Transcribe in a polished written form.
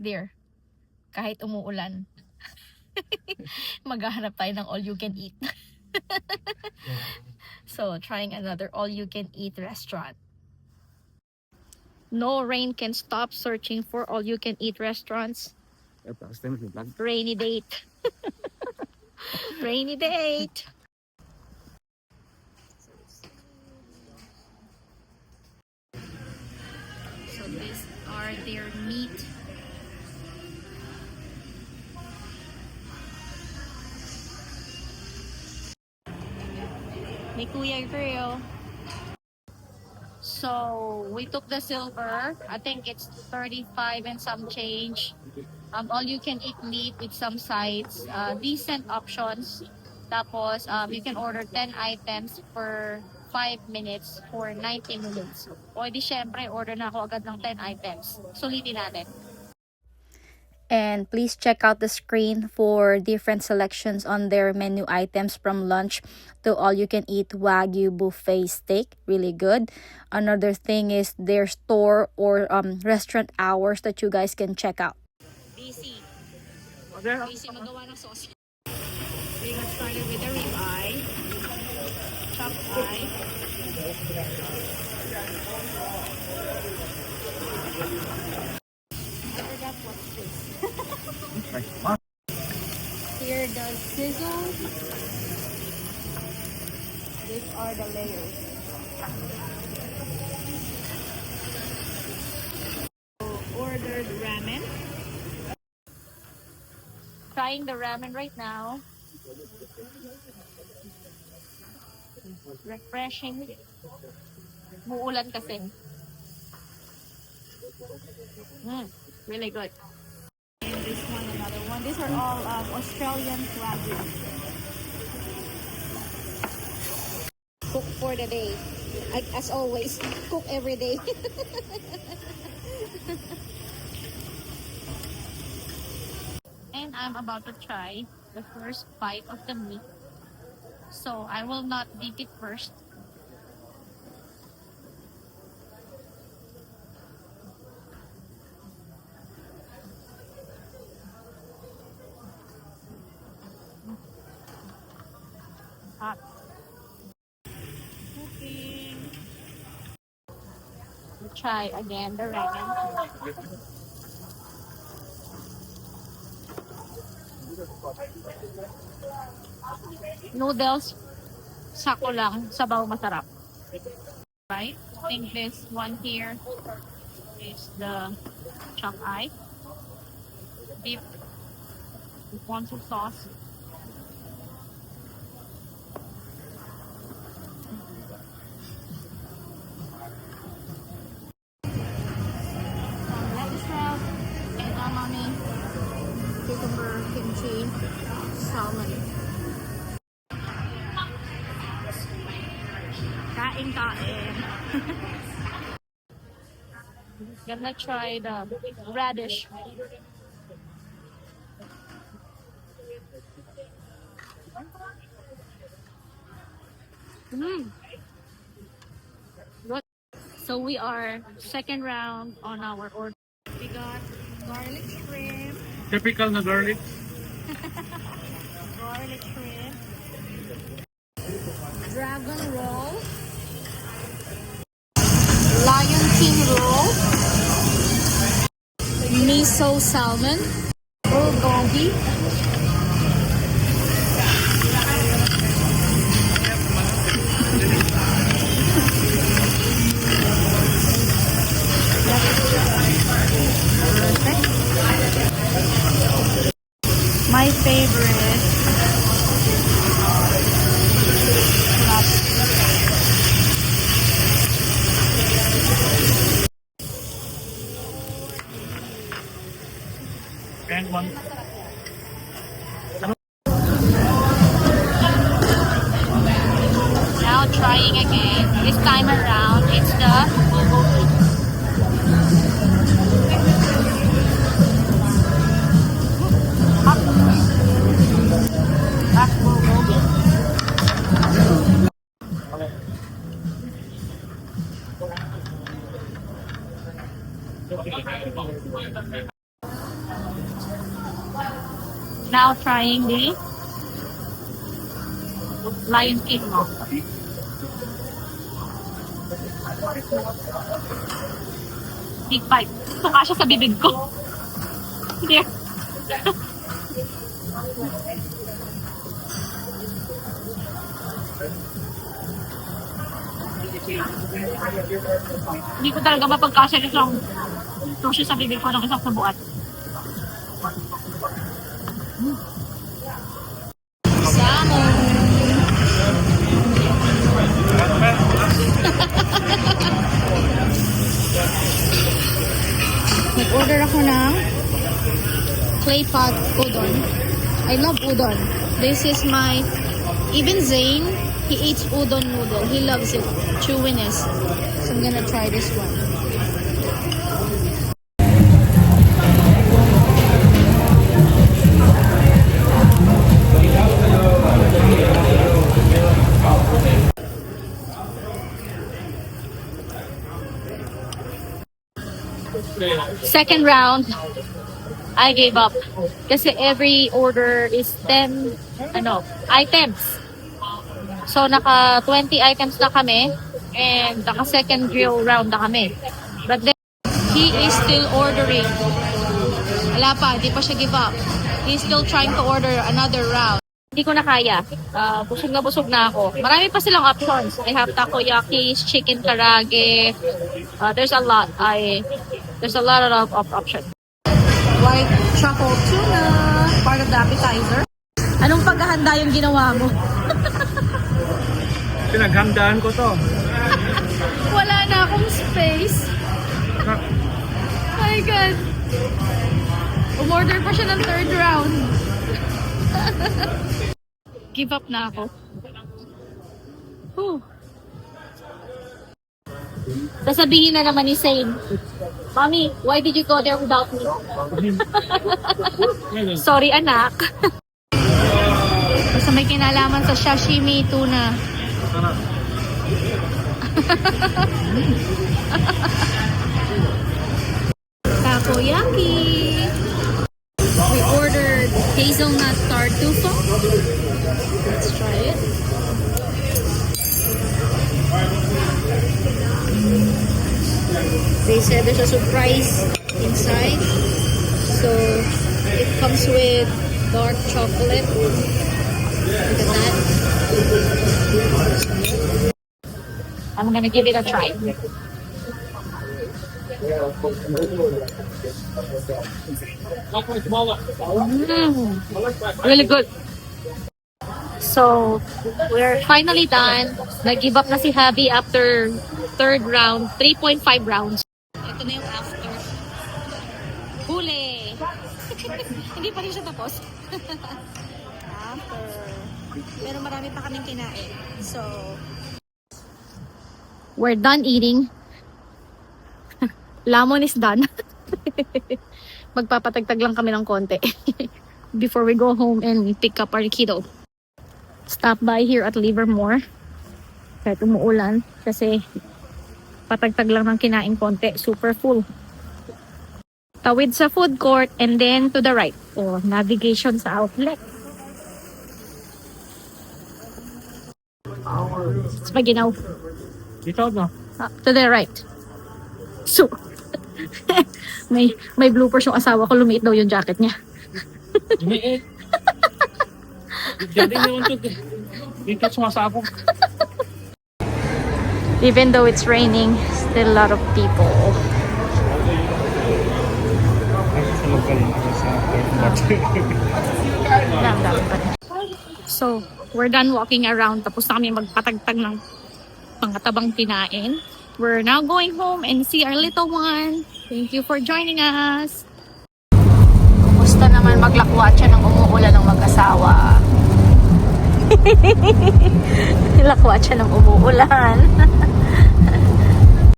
There. Kahit umuulan. Maghahanap tayo ng all you can eat. So, trying another all you can eat restaurant. No rain can stop searching for all you can eat restaurants. Rainy date. Rainy date. So these are their meat. May Kuya Grill. So we took the silver. I think it's 35 and some change. All you can eat meat with some sides. Decent options. Tapos you can order 10 items per 5 minutes for 90 minutes. O di syempre, order na ako agad ng 10 items. Sulitin natin. And please check out the screen for different selections on their menu items from lunch to all-you-can-eat Wagyu buffet steak. Really good. Another thing is their store or restaurant hours that you guys can check out. Busy. Busy magawa ng sauce. We got started with the rib eye, chopped eye. I forgot what's this. Here the sizzle. These are the layers. So, ordered ramen. Trying the ramen right now. Refreshing. Muulan kasi. Really good. And this one, another one. These are all Australian Wagyu. Cook for the day. As always, cook every day. And I'm about to try the first bite of the meat. So I will not dip it first. Hot. Cooking. We'll try again the ramen. Noodles, sako lang, sabaw masarap. Right? I think this one here is the chopped eye. Dip with one sauce. Cucumber, kimchi, salmon. Kain. Gonna try the radish. Good. So we are second round on our order. We got garlic shrimp. Typical na garlic. Garlic shrimp. Dragon roll. Lion King roll. Miso salmon. Bulgogi. My favorite. And one. Now trying again. This time around, it's the bulgogi. trying the Lion King. Big bite. Saka siya sa bibig ko. Here. Hindi ko talaga mapagkasya isang sushi sa bibig ko ng isang sabuat. Salmon! Nag-order ako ng clay pot udon. I love udon. This is my... Even Zane, he eats udon noodle. He loves it. Chewiness. So I'm gonna try this one. Second round, I gave up. Kasi every order is 10 items. So naka 20 items na kami and naka second grill round na kami. But then he is still ordering. Wala pa, di pa siya give up. He's still trying to order another round. Hindi ko na kaya. Busog na ako. Marami pa silang options. I have takoyaki, chicken karage. There's a lot. There's a lot of options. White truffle tuna, part of the appetizer. Anong paghahanda yung ginawa mo? Pinaghandaan ko to. Wala na akong space. My God. Umorder pa siya ng third round. Give up na ako. Whew. Sasabihin na naman ni Zane, Mommy, why did you go there without me? Sorry, anak. Basta may kinalaman sa sashimi tuna. Takoyaki. We ordered hazelnut tartufo. Let's try it. They said there's a surprise inside. So it comes with dark chocolate. Look at that. I'm gonna give it a try. Really good. So, we're finally done. Nag-give up na si Javi after third round, 3.5 rounds. Ito na yung after. Huli! Hindi pa rin siya tapos. After. Pero marami pa kaming kinain. So, we're done eating. Lamon is done. Magpapatagtag lang kami ng konti before we go home and pick up our kiddo. Stop by here at Livermore kahit umuulan kasi patagtag lang ng kinain konti. Super full. Tawid sa food court and then to the right. O navigation sa outlet. Spaginaw. Dito no? To the right. So, may bloopers yung asawa ko. Lumiit daw yung jacket niya. Lumiit. Jadi naman to. Dito sumasabog. Even though it's raining, still a lot of people. So, we're done walking around. Tapos na kami magpatagtag ng pangatabang kinain. We're now going home and see our little one. Thank you for joining us. Kumusta naman maglakwatsa ng umuulan ng mag-asawa? Lakwatsa ng umuulan.